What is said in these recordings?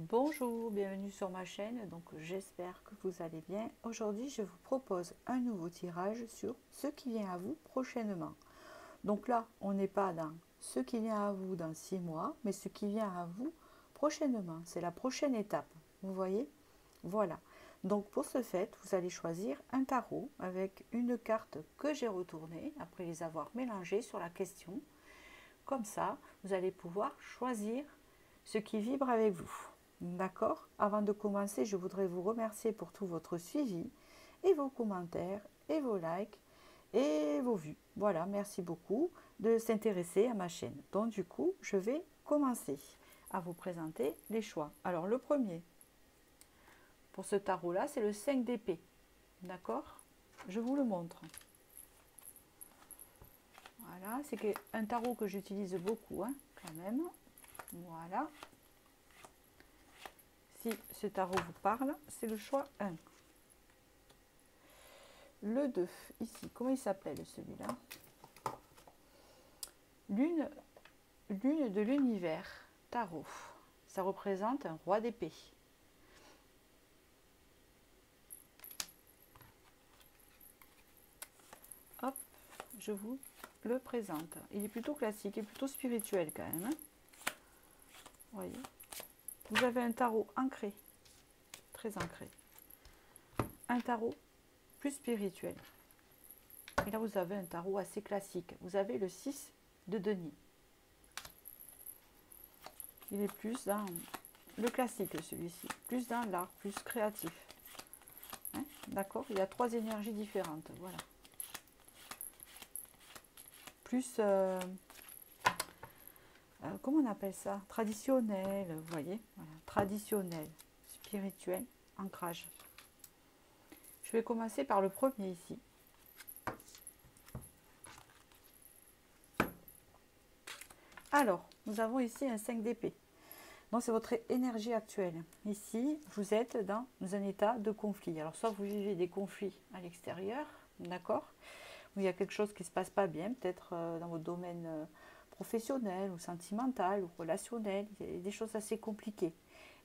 Bonjour, bienvenue sur ma chaîne, donc j'espère que vous allez bien. Aujourd'hui je vous propose un nouveau tirage sur ce qui vient à vous prochainement. Donc là on n'est pas dans ce qui vient à vous dans 6 mois, mais ce qui vient à vous prochainement, c'est la prochaine étape, vous voyez. Voilà, donc pour ce fait vous allez choisir un tarot avec une carte que j'ai retournée après les avoir mélangées sur la question. Comme ça vous allez pouvoir choisir ce qui vibre avec vous. D'accord? Avant de commencer, je voudrais vous remercier pour tout votre suivi et vos commentaires et vos likes et vos vues. Voilà, merci beaucoup de s'intéresser à ma chaîne. Donc du coup, je vais commencer à vous présenter les choix. Alors le premier, pour ce tarot-là, c'est le 5 d'épée. D'accord? Je vous le montre. Voilà, c'est un tarot que j'utilise beaucoup, hein, quand même. Voilà. Si ce tarot vous parle, c'est le choix 1. Le 2, ici, comment il s'appelle celui-là? Lune de l'univers, tarot. Ça représente un roi d'épée. Hop, je vous le présente. Il est plutôt classique et plutôt spirituel quand même. Hein, voyez. Vous avez un tarot ancré, très ancré. Un tarot plus spirituel. Et là, vous avez un tarot assez classique. Vous avez le 6 de denier. Il est plus dans le classique, celui-ci. Plus dans l'art, plus créatif. Hein, d'accord? Il y a 3 énergies différentes. Voilà. Plus, comment on appelle ça? Traditionnel, vous voyez? Voilà. Traditionnel, spirituel, ancrage. Je vais commencer par le premier ici. Alors, nous avons ici un 5 d'épée. Donc, c'est votre énergie actuelle. Ici, vous êtes dans un état de conflit. Alors, soit vous vivez des conflits à l'extérieur, d'accord, où il y a quelque chose qui ne se passe pas bien, peut-être dans votre domaine professionnel ou sentimental ou relationnel. Il y a des choses assez compliquées.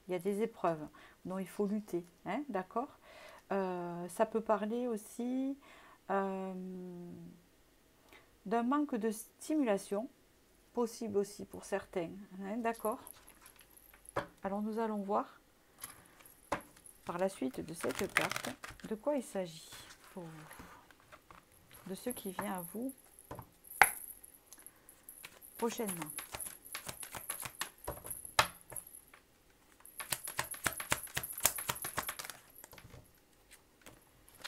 Il y a des épreuves dont il faut lutter, hein, d'accord. Ça peut parler aussi d'un manque de stimulation, possible aussi pour certains, hein, d'accord. Alors nous allons voir par la suite de cette carte de quoi il s'agit pour vous, de ce qui vient à vous prochainement.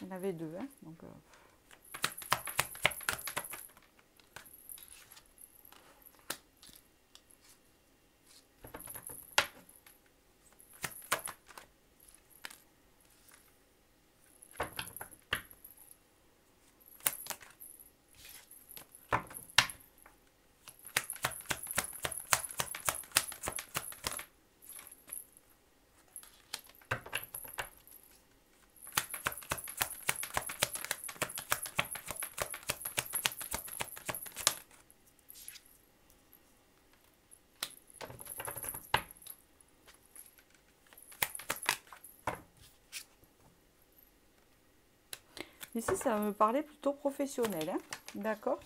Il y en avait deux, hein, donc ici, ça me parlait plutôt professionnel, hein, d'accord.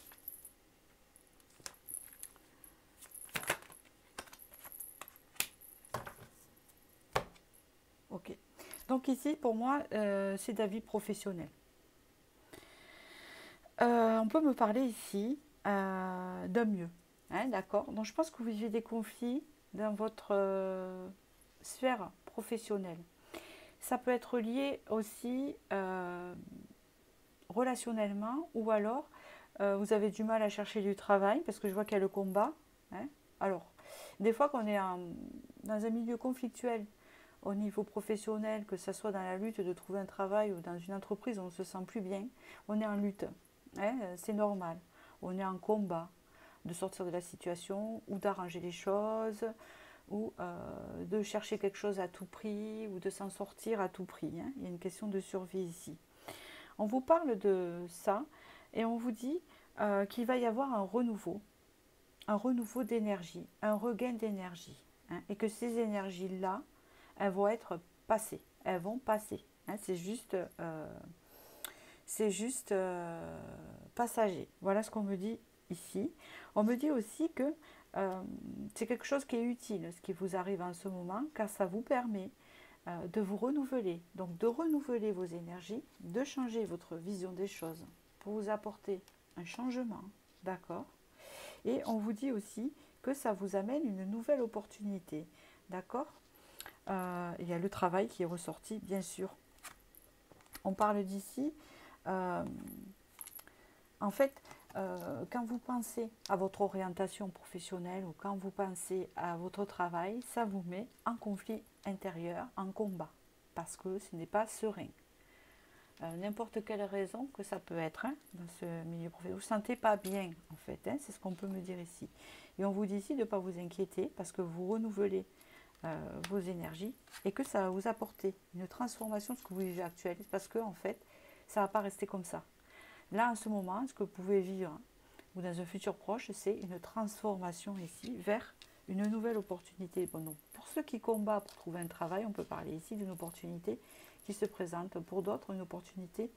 Ok. Donc ici, pour moi, c'est d'avis professionnel. On peut me parler ici d'un mieux, hein, d'accord. Donc je pense que vous vivez des conflits dans votre sphère professionnelle. Ça peut être lié aussi relationnellement, ou alors vous avez du mal à chercher du travail parce que je vois qu'il y a le combat, hein. Alors, des fois qu'on est dans un milieu conflictuel au niveau professionnel, que ce soit dans la lutte de trouver un travail ou dans une entreprise où on ne se sent plus bien, on est en lutte, hein, c'est normal. On est en combat de sortir de la situation ou d'arranger les choses ou de chercher quelque chose à tout prix ou de s'en sortir à tout prix, hein. Il y a une question de survie ici. On vous parle de ça et on vous dit qu'il va y avoir un renouveau d'énergie, un regain d'énergie, hein, et que ces énergies-là elles vont être passées. Elles vont passer. Hein, c'est juste passager. Voilà ce qu'on me dit ici. On me dit aussi que c'est quelque chose qui est utile, ce qui vous arrive en ce moment, car ça vous permet de vous renouveler. Donc de renouveler vos énergies, de changer votre vision des choses pour vous apporter un changement. D'accord? Et on vous dit aussi que ça vous amène une nouvelle opportunité. D'accord? Il y a le travail qui est ressorti, bien sûr. On parle d'ici. En fait, quand vous pensez à votre orientation professionnelle ou quand vous pensez à votre travail, ça vous met en conflit intérieur, en combat, parce que ce n'est pas serein. N'importe quelle raison que ça peut être dans ce milieu professionnel. Vous ne vous sentez pas bien, en fait, c'est ce qu'on peut me dire ici. Et on vous dit ici de ne pas vous inquiéter, parce que vous renouvelez vos énergies et que ça va vous apporter une transformation de ce que vous vivez actuellement, parce que, en fait, ça ne va pas rester comme ça. Là, en ce moment, ce que vous pouvez vivre, ou dans un futur proche, c'est une transformation ici vers une nouvelle opportunité. Bon, donc, pour ceux qui combattent pour trouver un travail, on peut parler ici d'une opportunité qui se présente. Pour d'autres, une opportunité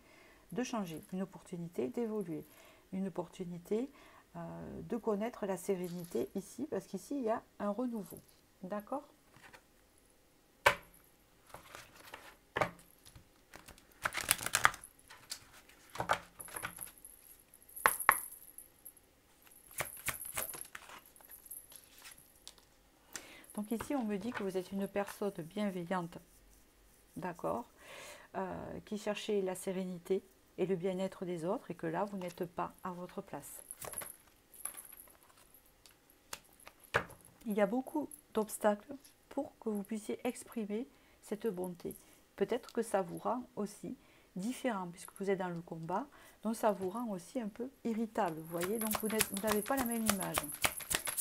de changer, une opportunité d'évoluer, une opportunité de connaître la sérénité ici, parce qu'ici, il y a un renouveau. D'accord ? Donc ici, on me dit que vous êtes une personne bienveillante, d'accord, qui cherchez la sérénité et le bien-être des autres, et que là, vous n'êtes pas à votre place. Il y a beaucoup d'obstacles pour que vous puissiez exprimer cette bonté. Peut-être que ça vous rend aussi différent, puisque vous êtes dans le combat, donc ça vous rend aussi un peu irritable, vous voyez, donc vous n'avez pas la même image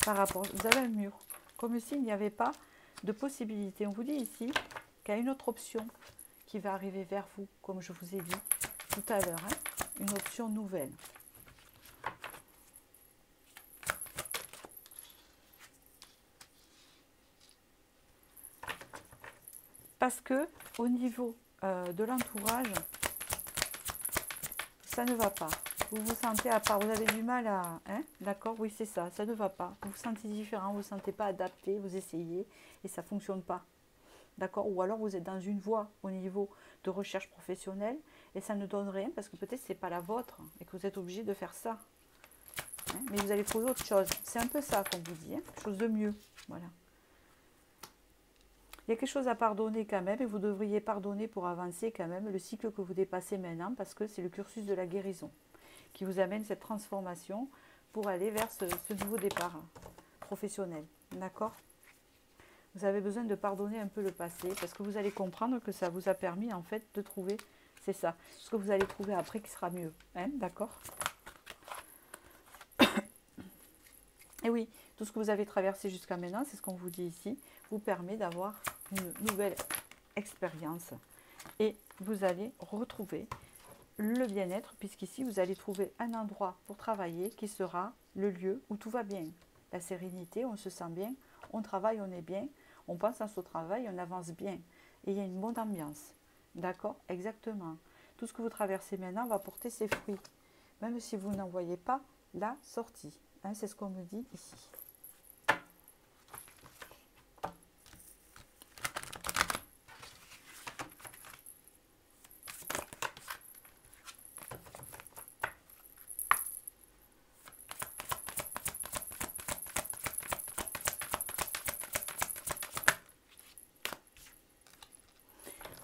par rapport, vous avez un mur, comme s'il n'y avait pas de possibilité. On vous dit ici qu'il y a une autre option qui va arriver vers vous, comme je vous ai dit tout à l'heure, une option nouvelle. Parce que au niveau de l'entourage, ça ne va pas. Vous vous sentez à part, vous avez du mal à... d'accord, oui, c'est ça, ça ne va pas. Vous vous sentez différent, vous ne vous sentez pas adapté, vous essayez et ça ne fonctionne pas. D'accord? Ou alors vous êtes dans une voie au niveau de recherche professionnelle et ça ne donne rien parce que peut-être ce n'est pas la vôtre et que vous êtes obligé de faire ça. Mais vous allez trouver autre chose. C'est un peu ça qu'on vous dit, quelque chose de mieux. Voilà. Il y a quelque chose à pardonner quand même et vous devriez pardonner pour avancer quand même le cycle que vous dépassez maintenant parce que c'est le cursus de la guérison qui vous amène cette transformation pour aller vers ce nouveau départ professionnel. D'accord ? Vous avez besoin de pardonner un peu le passé parce que vous allez comprendre que ça vous a permis en fait de trouver, c'est ça, ce que vous allez trouver après qui sera mieux. D'accord ? Et oui, tout ce que vous avez traversé jusqu'à maintenant, c'est ce qu'on vous dit ici, vous permet d'avoir une nouvelle expérience et vous allez retrouver le bien-être puisqu'ici vous allez trouver un endroit pour travailler qui sera le lieu où tout va bien. La sérénité, on se sent bien, on travaille, on est bien, on pense à son travail, on avance bien et il y a une bonne ambiance. D'accord? Exactement. Tout ce que vous traversez maintenant va porter ses fruits, même si vous n'en voyez pas la sortie. C'est ce qu'on me dit ici.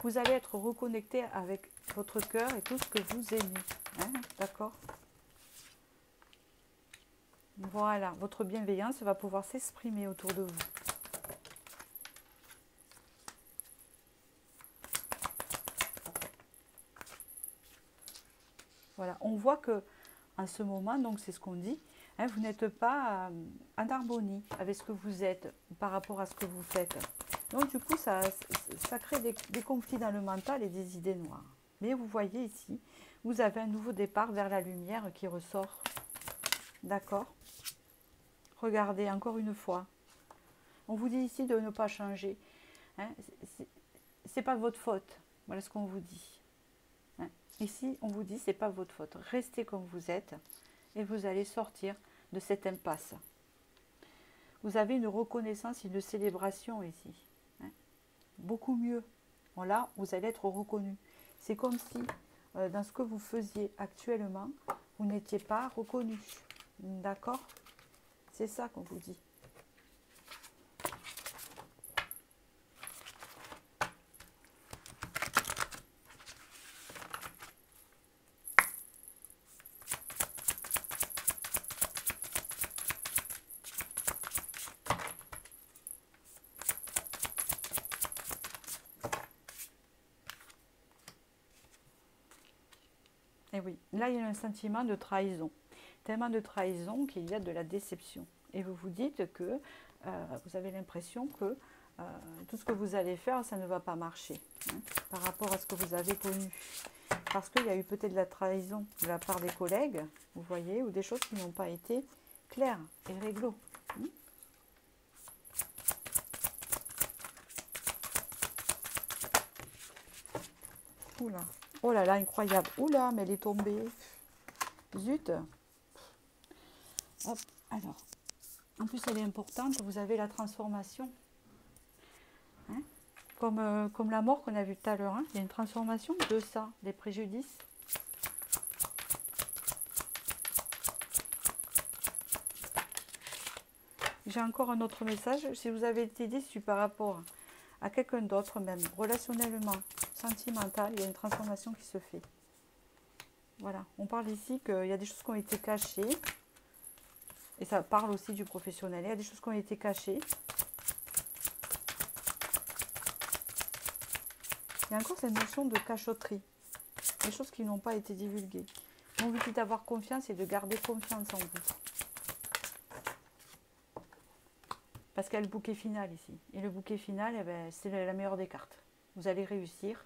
Vous allez être reconnecté avec votre cœur et tout ce que vous aimez. D'accord? Voilà, votre bienveillance va pouvoir s'exprimer autour de vous. Voilà, on voit que en ce moment, donc c'est ce qu'on dit, vous n'êtes pas en harmonie avec ce que vous êtes par rapport à ce que vous faites. Donc du coup, ça crée des conflits dans le mental et des idées noires. Mais vous voyez ici, vous avez un nouveau départ vers la lumière qui ressort. D'accord? Regardez, encore une fois. On vous dit ici de ne pas changer. Hein. C'est pas votre faute. Voilà ce qu'on vous dit. Hein. Ici, on vous dit c'est pas votre faute. Restez comme vous êtes et vous allez sortir de cette impasse. Vous avez une reconnaissance, une célébration ici. Hein. Beaucoup mieux. Bon, là, vous allez être reconnu. C'est comme si, dans ce que vous faisiez actuellement, vous n'étiez pas reconnu. D'accord? C'est ça qu'on vous dit. Et oui, là il y a un sentiment de trahison. Tellement de trahison qu'il y a de la déception. Et vous vous dites que vous avez l'impression que tout ce que vous allez faire, ça ne va pas marcher. Hein, par rapport à ce que vous avez connu. Parce qu'il y a eu peut-être de la trahison de la part des collègues, vous voyez, ou des choses qui n'ont pas été claires et réglo. Hein. Oula. Oh là là, incroyable. Oula, mais elle est tombée. Zut. Hop, alors. En plus, elle est importante. Vous avez la transformation. Hein, comme la mort qu'on a vue tout à l'heure. Hein. Il y a une transformation de ça, des préjudices. J'ai encore un autre message. Si vous avez été déçu par rapport à quelqu'un d'autre, même relationnellement, sentimental, il y a une transformation qui se fait. Voilà, on parle ici qu'il y a des choses qui ont été cachées. Et ça parle aussi du professionnel. Il y a des choses qui ont été cachées. Il y a encore cette notion de cachotterie. Des choses qui n'ont pas été divulguées. On vous dit d'avoir confiance et de garder confiance en vous. Parce qu'il y a le bouquet final ici. Et le bouquet final, eh ben, c'est la meilleure des cartes. Vous allez réussir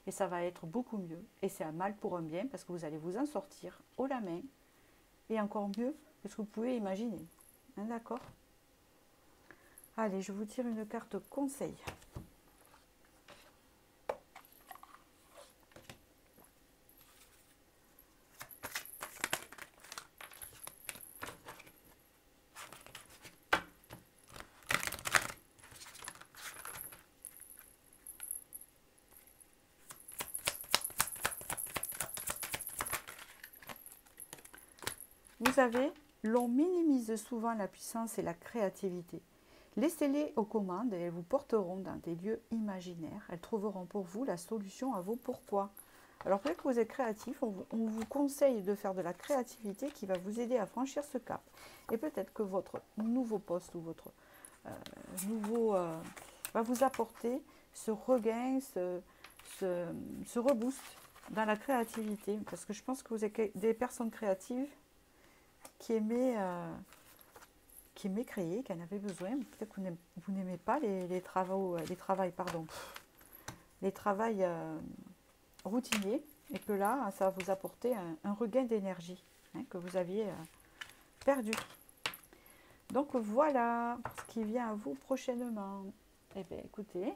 et ça va être beaucoup mieux. Et c'est un mal pour un bien parce que vous allez vous en sortir haut la main. Et encore mieux que ce que vous pouvez imaginer. Hein, d'accord? Allez, je vous tire une carte conseil. Vous savez, l'on minimise souvent la puissance et la créativité. Laissez-les aux commandes et elles vous porteront dans des lieux imaginaires. Elles trouveront pour vous la solution à vos pourquoi. Alors peut-être que vous êtes créatif, on vous conseille de faire de la créativité qui va vous aider à franchir ce cap. Et peut-être que votre nouveau poste ou votre va vous apporter ce regain, ce reboost dans la créativité. Parce que je pense que vous êtes des personnes créatives qui aimaient créer, qui en avaient besoin. Peut-être que vous n'aimez pas les travaux routiniers et que là, ça va vous apporter un regain d'énergie hein, que vous aviez perdu. Donc voilà ce qui vient à vous prochainement. Eh bien écoutez,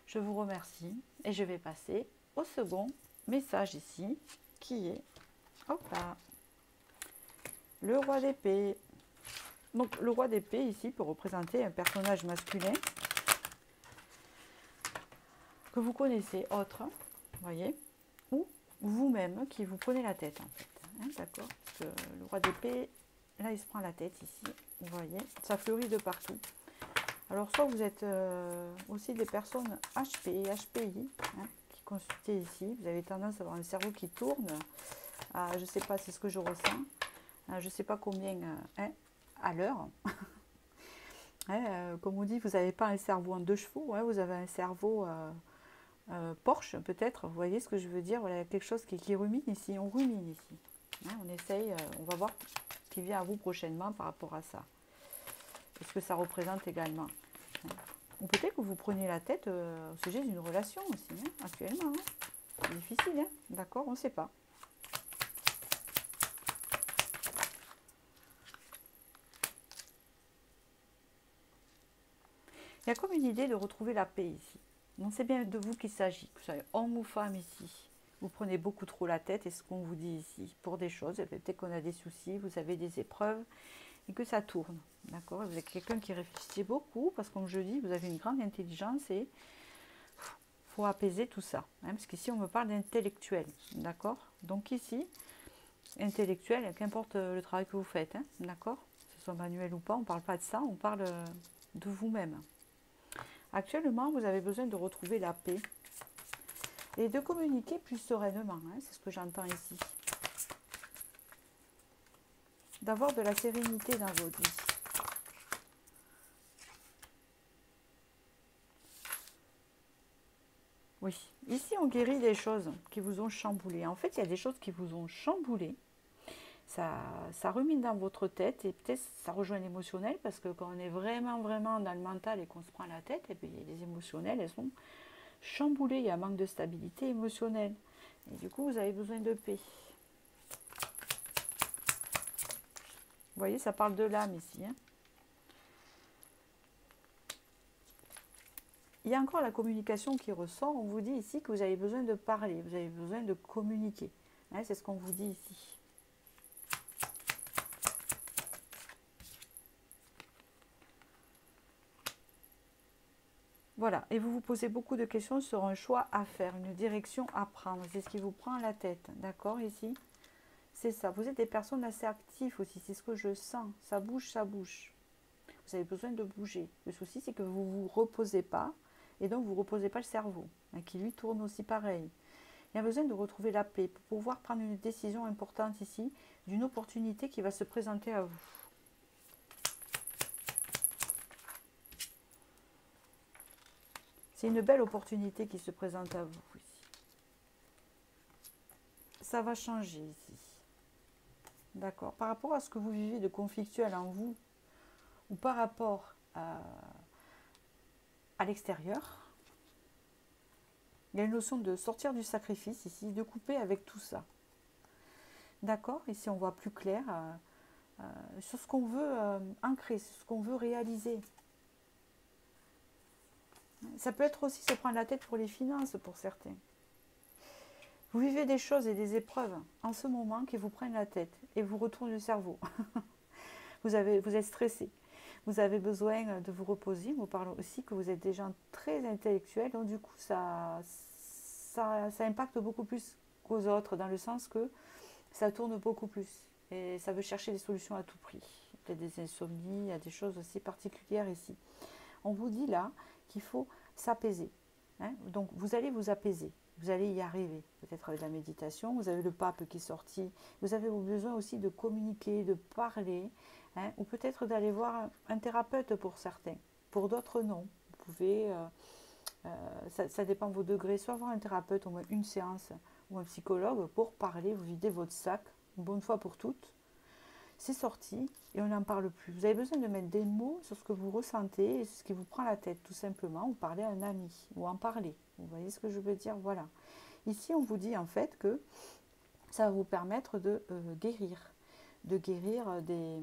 je vous remercie et je vais passer au second message ici qui est, hop là, le roi d'épée. Donc le roi d'épée ici peut représenter un personnage masculin que vous connaissez, autre, vous voyez, ou vous-même qui vous prenez la tête en fait. Hein, d'accord? Parce que le roi d'épée, là il se prend la tête ici, vous voyez, ça fleurit de partout. Alors soit vous êtes aussi des personnes HP, HPI, hein, qui consultez ici, vous avez tendance à avoir un cerveau qui tourne, je ne sais pas, c'est ce que je ressens, je ne sais pas combien hein, à l'heure. Comme on dit, vous n'avez pas un cerveau en 2 chevaux, hein, vous avez un cerveau Porsche peut-être, vous voyez ce que je veux dire, voilà, quelque chose qui rumine ici, on rumine ici. Hein, on essaye, on va voir ce qui vient à vous prochainement par rapport à ça. Est-ce que ça représente également hein. Ou peut-être que vous preniez la tête au sujet d'une relation aussi, hein, actuellement. Hein. C'est difficile, hein, d'accord, on ne sait pas. Il y a comme une idée de retrouver la paix ici. Donc c'est bien de vous qu'il s'agit, que vous soyez homme ou femme ici. Vous prenez beaucoup trop la tête, et ce qu'on vous dit ici, pour des choses. Peut-être qu'on a des soucis, vous avez des épreuves, et que ça tourne. D'accord? Vous êtes quelqu'un qui réfléchit beaucoup, parce que comme je dis, vous avez une grande intelligence, et il faut apaiser tout ça. Hein, parce qu'ici, on me parle d'intellectuel. D'accord? Donc ici, intellectuel, qu'importe le travail que vous faites. Hein, d'accord? Que ce soit manuel ou pas, on ne parle pas de ça, on parle de vous-même. Actuellement, vous avez besoin de retrouver la paix et de communiquer plus sereinement, hein, c'est ce que j'entends ici. D'avoir de la sérénité dans votre vie. Oui, ici on guérit des choses qui vous ont chamboulé. En fait, il y a des choses qui vous ont chamboulé. Ça rumine dans votre tête et peut-être ça rejoint l'émotionnel parce que quand on est vraiment dans le mental et qu'on se prend la tête, et puis les émotionnelles, elles sont chamboulées. Il y a un manque de stabilité émotionnelle. Et du coup, vous avez besoin de paix. Vous voyez, ça parle de l'âme ici. Hein. Il y a encore la communication qui ressort. On vous dit ici que vous avez besoin de parler, vous avez besoin de communiquer. Hein, c'est ce qu'on vous dit ici. Voilà, et vous vous posez beaucoup de questions sur un choix à faire, une direction à prendre. C'est ce qui vous prend la tête, d'accord, ici? C'est ça, vous êtes des personnes assez actives aussi, c'est ce que je sens. Ça bouge, ça bouge. Vous avez besoin de bouger. Le souci, c'est que vous ne vous reposez pas, et donc vous ne reposez pas le cerveau, hein, qui lui tourne aussi pareil. Il y a besoin de retrouver la paix pour pouvoir prendre une décision importante ici, d'une opportunité qui va se présenter à vous. C'est une belle opportunité qui se présente à vous ici. Ça va changer ici. D'accord. Par rapport à ce que vous vivez de conflictuel en vous, ou par rapport à l'extérieur, il y a une notion de sortir du sacrifice ici, de couper avec tout ça. D'accord. Ici, on voit plus clair sur ce qu'on veut ancrer, sur ce qu'on veut réaliser. Ça peut être aussi se prendre la tête pour les finances pour certains. Vous vivez des choses et des épreuves en ce moment qui vous prennent la tête et vous retournent le cerveau. Vous êtes stressé. Vous avez besoin de vous reposer. Vous parlez aussi que vous êtes des gens très intellectuels. Donc du coup, ça impacte beaucoup plus qu'aux autres dans le sens que ça tourne beaucoup plus. Et ça veut chercher des solutions à tout prix. Peut-être des insomnies, il y a des choses aussi particulières ici. On vous dit là qu'il faut s'apaiser. Hein, donc vous allez vous apaiser. Vous allez y arriver, peut-être avec la méditation. Vous avez le pape qui est sorti. Vous avez besoin aussi de communiquer, de parler, hein, ou peut-être d'aller voir un thérapeute pour certains. Pour d'autres, non. Vous pouvez, ça dépend de vos degrés, soit voir un thérapeute, au moins une séance, ou un psychologue pour parler, vous videz votre sac, une bonne fois pour toutes. C'est sorti et on n'en parle plus. Vous avez besoin de mettre des mots sur ce que vous ressentez et ce qui vous prend la tête, tout simplement, ou parler à un ami, ou en parler. Vous voyez ce que je veux dire? Voilà. Ici, on vous dit en fait que ça va vous permettre de guérir des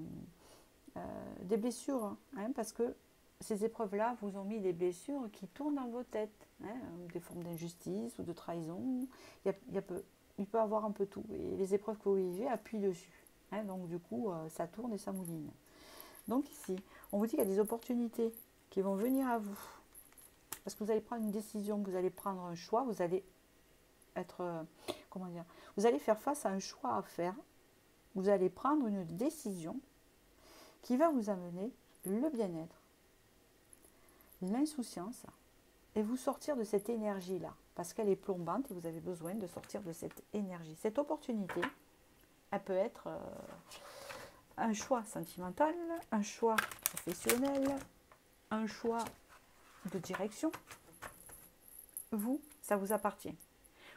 blessures, hein, parce que ces épreuves-là vous ont mis des blessures qui tournent dans vos têtes, hein, des formes d'injustice ou de trahison. Il peut y avoir un peu tout. Et les épreuves que vous vivez appuient dessus. Hein, donc du coup, ça tourne et ça mouline. Donc ici, on vous dit qu'il y a des opportunités qui vont venir à vous. Parce que vous allez prendre une décision, vous allez prendre un choix, vous allez être, vous allez faire face à un choix à faire. Vous allez prendre une décision qui va vous amener le bien-être, l'insouciance, et vous sortir de cette énergie-là. Parce qu'elle est plombante et vous avez besoin de sortir de cette énergie. Cette opportunité, elle peut être un choix sentimental, un choix professionnel, un choix de direction. Vous, ça vous appartient.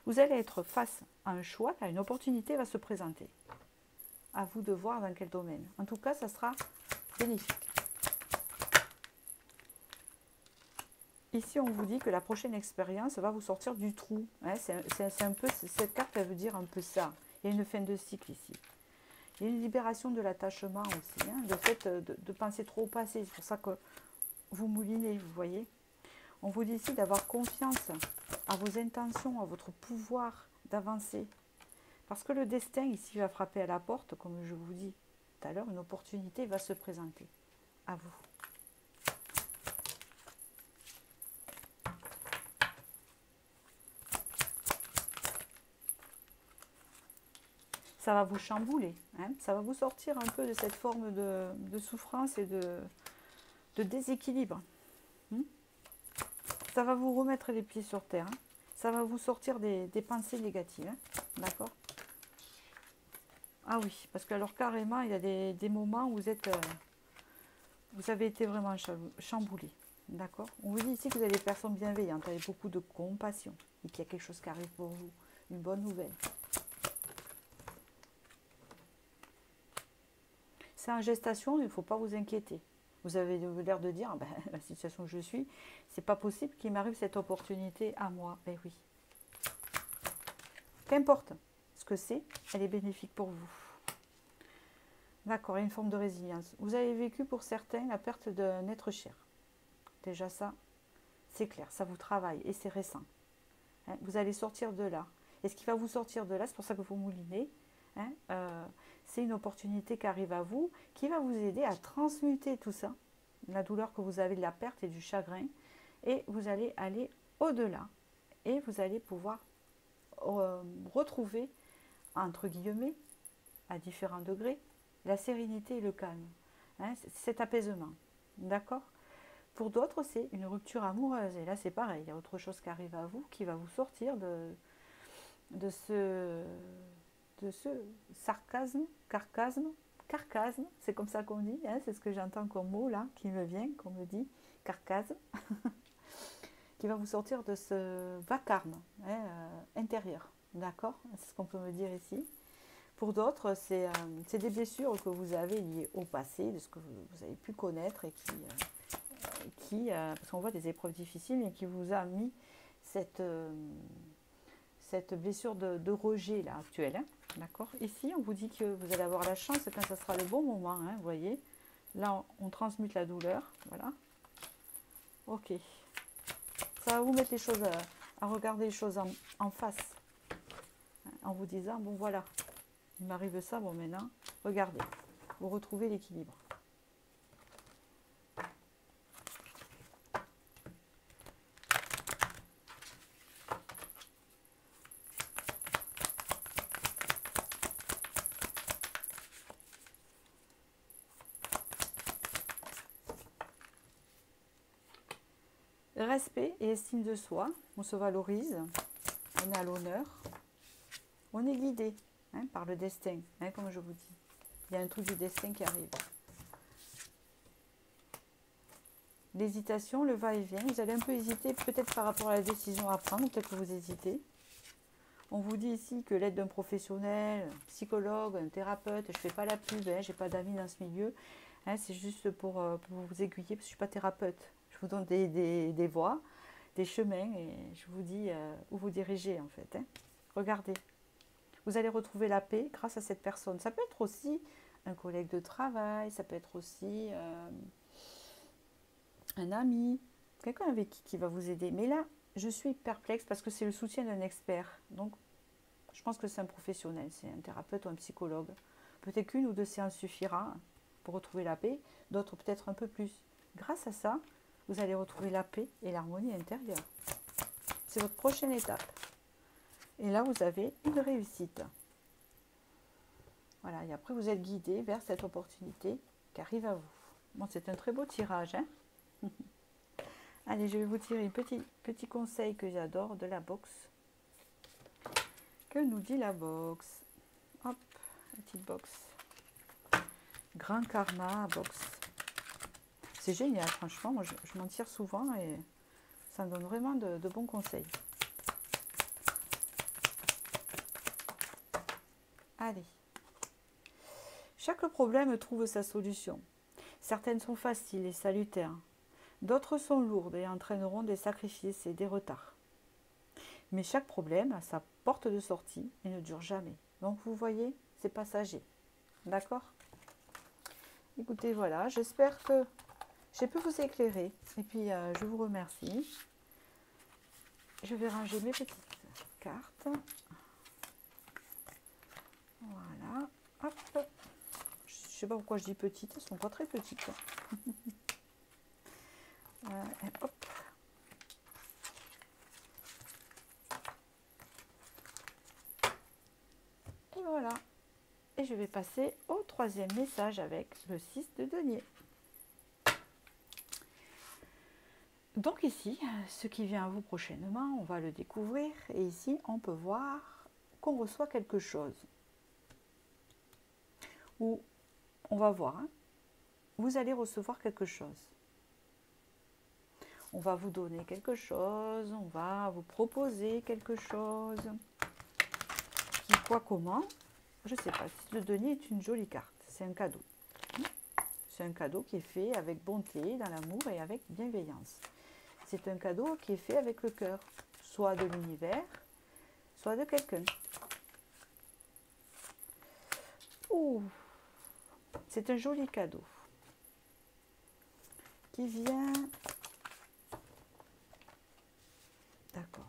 Vous allez être face à un choix, là, une opportunité va se présenter. À vous de voir dans quel domaine. En tout cas, ça sera bénéfique. Ici, on vous dit que la prochaine expérience va vous sortir du trou. Hein, c'est un peu, cette carte, elle veut dire un peu ça. Il y a une fin de cycle ici. Il y a une libération de l'attachement aussi, hein, le fait de penser trop au passé. C'est pour ça que vous moulinez, vous voyez. On vous dit ici d'avoir confiance à vos intentions, à votre pouvoir d'avancer. Parce que le destin ici va frapper à la porte, comme je vous dis tout à l'heure, une opportunité va se présenter à vous. Ça va vous chambouler, hein, ça va vous sortir un peu de cette forme de souffrance et de déséquilibre. Ça va vous remettre les pieds sur terre, hein. Ça va vous sortir des pensées négatives, hein, d'accord? Ah oui, parce que alors carrément, il y a des moments où vous avez été vraiment chamboulé, d'accord? On vous dit ici que vous avez des personnes bienveillantes, avec beaucoup de compassion, et qu'il y a quelque chose qui arrive pour vous, une bonne nouvelle. C'est en gestation, il ne faut pas vous inquiéter. Vous avez l'air de dire, ben, la situation que je suis, c'est pas possible qu'il m'arrive cette opportunité à moi. Ben oui. Qu'importe ce que c'est, elle est bénéfique pour vous. D'accord, il y a une forme de résilience. Vous avez vécu pour certains la perte d'un être cher. Déjà ça, c'est clair, ça vous travaille et c'est récent. Hein, vous allez sortir de là. Et ce qui va vous sortir de là, c'est pour ça que vous moulinez, hein, c'est une opportunité qui arrive à vous, qui va vous aider à transmuter tout ça, la douleur que vous avez de la perte et du chagrin, et vous allez aller au-delà, et vous allez pouvoir retrouver, entre guillemets, à différents degrés, la sérénité et le calme, hein, cet apaisement, d'accord? Pour d'autres, c'est une rupture amoureuse, et là c'est pareil, il y a autre chose qui arrive à vous, qui va vous sortir de ce carcasme, c'est comme ça qu'on dit, hein, c'est ce que j'entends comme mot là, qui me vient, qu'on me dit, carcasme, qui va vous sortir de ce vacarme, hein, intérieur, d'accord? C'est ce qu'on peut me dire ici. Pour d'autres, c'est des blessures que vous avez liées au passé, de ce que vous avez pu connaître et parce qu'on voit des épreuves difficiles et qui vous a mis cette blessure de rejet là actuelle, hein, d'accord? Ici, on vous dit que vous allez avoir la chance quand ça sera le bon moment, hein, vous voyez. Là, on transmute la douleur, voilà. Ok. Ça va vous mettre les choses à regarder les choses en face, hein, en vous disant, bon voilà, il m'arrive ça, bon maintenant, regardez, vous retrouvez l'équilibre. Respect et estime de soi, on se valorise, on est à l'honneur, on est guidé, hein, par le destin, hein, comme je vous dis. Il y a un truc du destin qui arrive. L'hésitation, le va-et-vient, vous allez un peu hésiter peut-être par rapport à la décision à prendre, peut-être que vous hésitez. On vous dit ici que l'aide d'un professionnel, un psychologue, un thérapeute, je ne fais pas la pub, hein, je n'ai pas d'amis dans ce milieu, hein, c'est juste pour vous aiguiller, parce que je ne suis pas thérapeute. Je vous donne des voies, des chemins, et je vous dis où vous dirigez en fait, hein. Regardez, vous allez retrouver la paix grâce à cette personne. Ça peut être aussi un collègue de travail, ça peut être aussi un ami, quelqu'un avec qui va vous aider. Mais là, je suis perplexe parce que c'est le soutien d'un expert. Donc, je pense que c'est un professionnel, c'est un thérapeute ou un psychologue. Peut-être qu'une ou deux séances suffira pour retrouver la paix, d'autres peut-être un peu plus. Grâce à ça, vous allez retrouver la paix et l'harmonie intérieure. C'est votre prochaine étape. Et là, vous avez une réussite. Voilà, et après, vous êtes guidé vers cette opportunité qui arrive à vous. Bon, c'est un très beau tirage, hein. Allez, je vais vous tirer un petit conseil que j'adore de la box. Que nous dit la box? Hop, la petite box. Grand Karma box. C'est génial, franchement. Moi, je m'en tire souvent et ça me donne vraiment de bons conseils. Allez. Chaque problème trouve sa solution. Certaines sont faciles et salutaires. D'autres sont lourdes et entraîneront des sacrifices et des retards. Mais chaque problème a sa porte de sortie et ne dure jamais. Donc vous voyez, c'est passager. D'accord? Écoutez, voilà, j'espère que j'ai pu vous éclairer. Et puis, je vous remercie. Je vais ranger mes petites cartes. Voilà. Hop. Je sais pas pourquoi je dis petites, elles sont pas très petites. Hop. Et voilà. Et je vais passer au troisième message avec le 6 de denier. Donc ici, ce qui vient à vous prochainement, on va le découvrir. Et ici, on peut voir qu'on reçoit quelque chose. Ou on va voir, hein, vous allez recevoir quelque chose. On va vous donner quelque chose, on va vous proposer quelque chose. Qui, quoi, comment, je ne sais pas. Le denier est une jolie carte, c'est un cadeau. C'est un cadeau qui est fait avec bonté, dans l'amour et avec bienveillance. C'est un cadeau qui est fait avec le cœur, soit de l'univers, soit de quelqu'un. Ouh, c'est un joli cadeau qui vient... D'accord.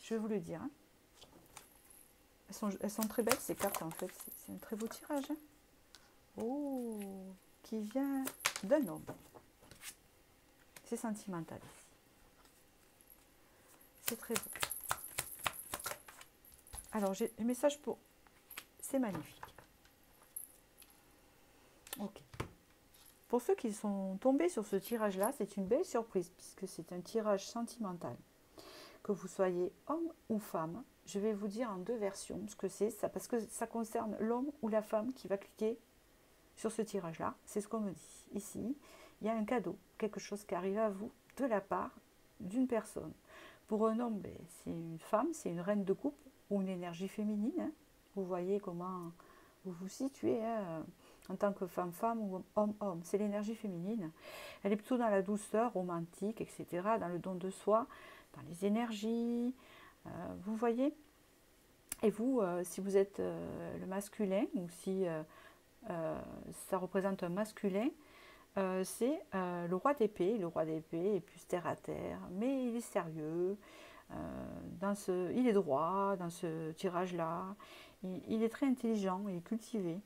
Je vais vous le dire. Hein. Elles sont très belles ces cartes en fait. C'est un très beau tirage. Hein. Oh, qui vient d'un homme. C'est sentimental ici. C'est très beau. Alors, j'ai un message pour... C'est magnifique. Ok. Pour ceux qui sont tombés sur ce tirage-là, c'est une belle surprise puisque c'est un tirage sentimental. Que vous soyez homme ou femme, je vais vous dire en deux versions ce que c'est, ça, parce que ça concerne l'homme ou la femme qui va cliquer sur ce tirage-là. C'est ce qu'on me dit. Ici, il y a un cadeau, quelque chose qui arrive à vous de la part d'une personne. Pour un homme, ben, c'est une femme, c'est une reine de coupe ou une énergie féminine. Hein. Vous voyez comment vous vous situez hein, en tant que femme-femme ou homme-homme. C'est l'énergie féminine. Elle est plutôt dans la douceur, romantique, etc., dans le don de soi, dans les énergies. Vous voyez. Et vous, si vous êtes le masculin ou si ça représente un masculin, c'est le roi d'épée. Le roi d'épée est plus terre à terre, mais il est sérieux. Il est droit dans ce tirage-là. Il est très intelligent, il est cultivé.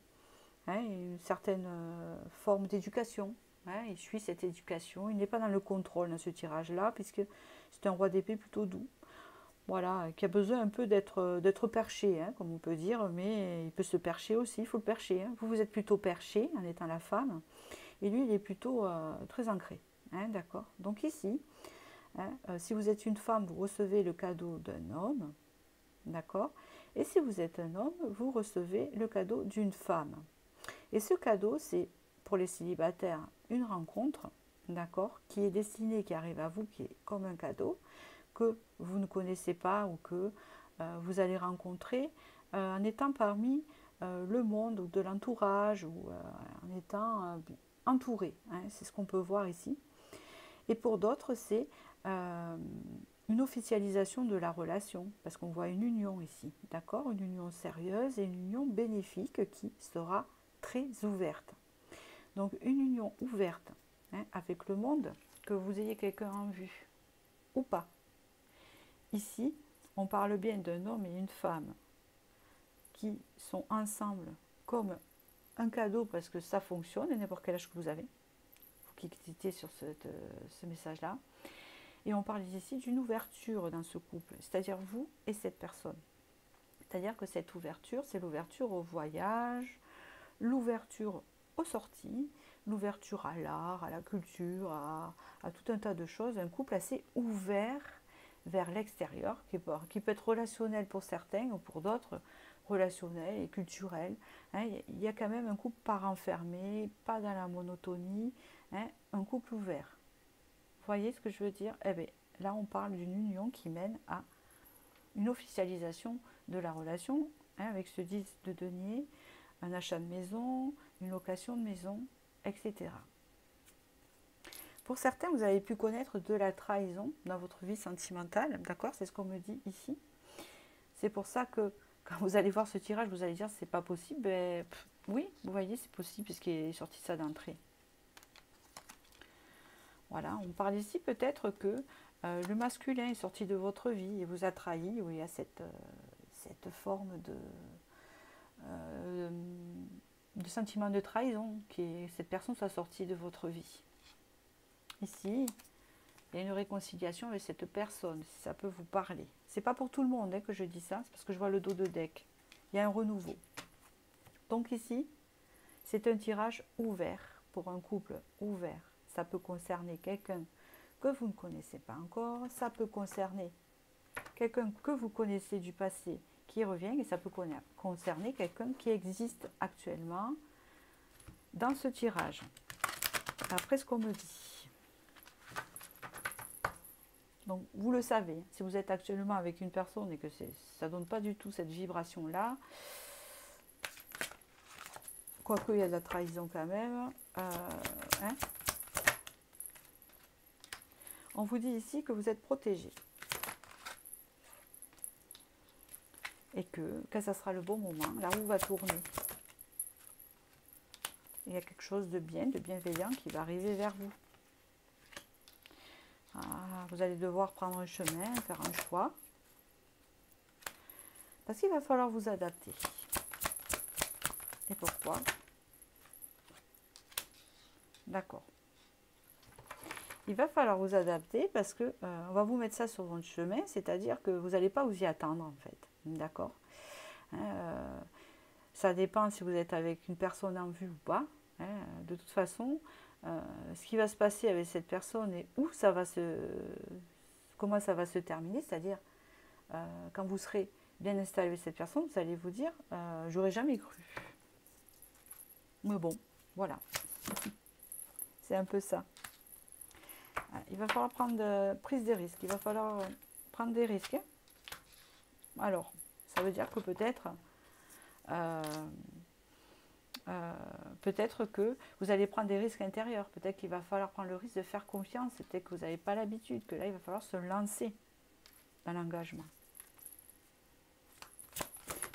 Hein, une certaine forme d'éducation. Hein, il suit cette éducation. Il n'est pas dans le contrôle dans ce tirage-là, puisque c'est un roi d'épée plutôt doux. Voilà, qui a besoin un peu d'être perché, hein, comme on peut dire, mais il peut se percher aussi, il faut le percher. Hein. Vous êtes plutôt perché en étant la femme, et lui, il est plutôt très ancré. Hein, d'accord. Donc ici, hein, si vous êtes une femme, vous recevez le cadeau d'un homme, d'accord. Et si vous êtes un homme, vous recevez le cadeau d'une femme. Et ce cadeau, c'est pour les célibataires une rencontre, d'accord, qui est destinée, qui arrive à vous, qui est comme un cadeau, que vous ne connaissez pas ou que vous allez rencontrer en étant parmi le monde ou de l'entourage ou en étant entouré. Hein, c'est ce qu'on peut voir ici. Et pour d'autres, c'est une officialisation de la relation, parce qu'on voit une union ici, d'accord, une union sérieuse et une union bénéfique qui sera très ouverte. Donc une union ouverte hein, avec le monde, que vous ayez quelqu'un en vue ou pas. Ici, on parle bien d'un homme et une femme qui sont ensemble comme un cadeau parce que ça fonctionne, à n'importe quel âge que vous avez. Vous qui cliquez sur ce message-là. Et on parle ici d'une ouverture dans ce couple, c'est-à-dire vous et cette personne. C'est-à-dire que cette ouverture, c'est l'ouverture au voyage, l'ouverture aux sorties, l'ouverture à l'art, à la culture, à tout un tas de choses. Un couple assez ouvert vers l'extérieur, qui peut être relationnel pour certains ou pour d'autres, relationnel et culturel. Hein, il y a quand même un couple pas renfermé, pas dans la monotonie, hein, un couple ouvert. Vous voyez ce que je veux dire? Eh bien, là, on parle d'une union qui mène à une officialisation de la relation, hein, avec ce 10 de denier, un achat de maison, une location de maison, etc. Pour certains, vous avez pu connaître de la trahison dans votre vie sentimentale, d'accord? C'est ce qu'on me dit ici. C'est pour ça que quand vous allez voir ce tirage, vous allez dire c'est pas possible. Ben, Oui, vous voyez, c'est possible puisqu'il est sorti ça d'entrée. Voilà, on parle ici peut-être que le masculin est sorti de votre vie et vous a trahi, où il y a cette forme euh, de sentiment de trahison, cette personne soit sortie de votre vie. Ici, il y a une réconciliation avec cette personne, si ça peut vous parler. C'est pas pour tout le monde que je dis ça, c'est parce que je vois le dos de deck. Il y a un renouveau. Donc ici, c'est un tirage ouvert, pour un couple ouvert. Ça peut concerner quelqu'un que vous ne connaissez pas encore, ça peut concerner quelqu'un que vous connaissez du passé qui revient, et ça peut concerner quelqu'un qui existe actuellement dans ce tirage. Après ce qu'on me dit. Donc vous le savez, si vous êtes actuellement avec une personne et que ça ne donne pas du tout cette vibration-là, quoique il y a de la trahison quand même, hein, on vous dit ici que vous êtes protégé. Et que ça sera le bon moment, la roue va tourner. Il y a quelque chose de bien, de bienveillant qui va arriver vers vous. Ah, vous allez devoir prendre un chemin, faire un choix. Parce qu'il va falloir vous adapter. Et pourquoi? D'accord. Il va falloir vous adapter parce que on va vous mettre ça sur votre chemin, c'est-à-dire que vous n'allez pas vous y attendre en fait. D'accord, ça dépend si vous êtes avec une personne en vue ou pas. Hein. De toute façon, ce qui va se passer avec cette personne et comment ça va se terminer, c'est-à-dire quand vous serez bien installé avec cette personne, vous allez vous dire j'aurais jamais cru. Mais bon, voilà. C'est un peu ça. Il va falloir prendre prise des risques. Il va falloir prendre des risques. Alors, ça veut dire que peut-être que vous allez prendre des risques intérieurs. Peut-être qu'il va falloir prendre le risque de faire confiance. Peut-être que vous n'avez pas l'habitude. Que là, il va falloir se lancer dans l'engagement.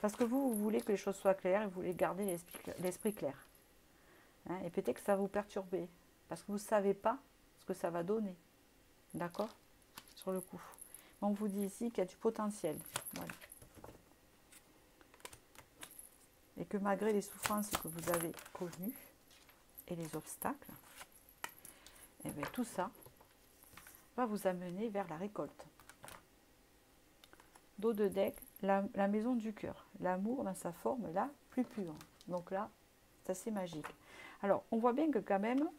Parce que vous voulez que les choses soient claires et vous voulez garder l'esprit clair. Hein, et peut-être que ça va vous perturber. Parce que vous ne savez pas ce que ça va donner. D'accord? Sur le coup. On vous dit ici qu'il y a du potentiel. Voilà. Et que malgré les souffrances que vous avez connues et les obstacles, et bien tout ça va vous amener vers la récolte. Dos de deck, la maison du cœur. L'amour dans sa forme la plus pure. Donc là, c'est assez magique. Alors, on voit bien que quand même,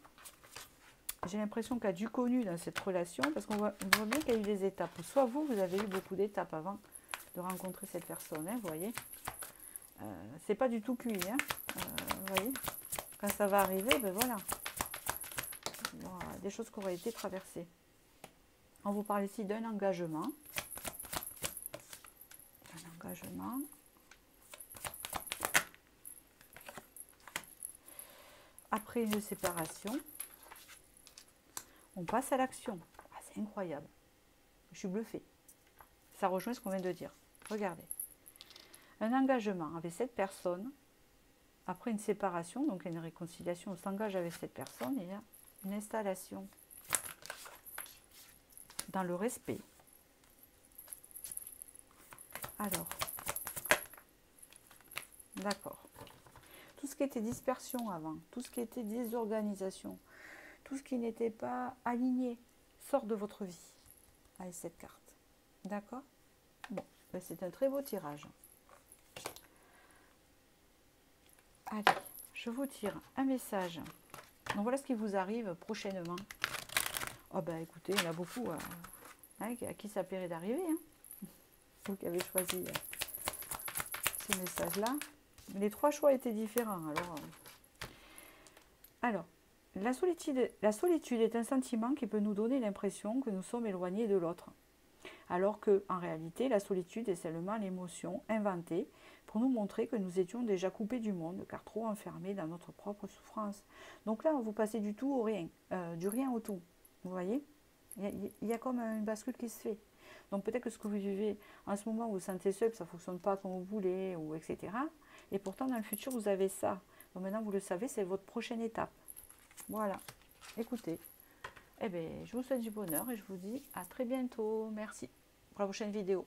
j'ai l'impression qu'il y a du connu dans cette relation, parce qu'on voit bien qu'il y a eu des étapes. Soit vous avez eu beaucoup d'étapes avant de rencontrer cette personne, hein, vous voyez. C'est pas du tout cuit, hein, vous voyez. Quand ça va arriver, ben voilà. Bon, des choses qui auraient été traversées. On vous parle ici d'un engagement. Un engagement. Après une séparation, on passe à l'action. Ah, c'est incroyable. Je suis bluffée. Ça rejoint ce qu'on vient de dire. Regardez. Un engagement avec cette personne, après une séparation, donc une réconciliation, on s'engage avec cette personne, il y a une installation dans le respect. Alors, d'accord. Tout ce qui était dispersion avant, tout ce qui était désorganisation, tout ce qui n'était pas aligné, sort de votre vie avec cette carte. D'accord? Bon, ben c'est un très beau tirage. Allez, je vous tire un message. Donc voilà ce qui vous arrive prochainement. Oh ben écoutez, il y en a beaucoup à qui ça plairait d'arriver. Hein. Vous qui avez choisi ces messages-là. Les 3 choix étaient différents. Alors, la solitude est un sentiment qui peut nous donner l'impression que nous sommes éloignés de l'autre. Alors qu'en réalité, la solitude est seulement l'émotion inventée pour nous montrer que nous étions déjà coupés du monde, car trop enfermés dans notre propre souffrance. Donc là, vous passez du tout au rien, du rien au tout. Vous voyez, il y a comme une bascule qui se fait. Donc peut-être que ce que vous vivez en ce moment, vous vous sentez seul, que ça ne fonctionne pas comme vous voulez, ou etc. Et pourtant, dans le futur, vous avez ça. Donc maintenant, vous le savez, c'est votre prochaine étape. Voilà. Écoutez, eh bien, je vous souhaite du bonheur et je vous dis à très bientôt. Merci pour la prochaine vidéo.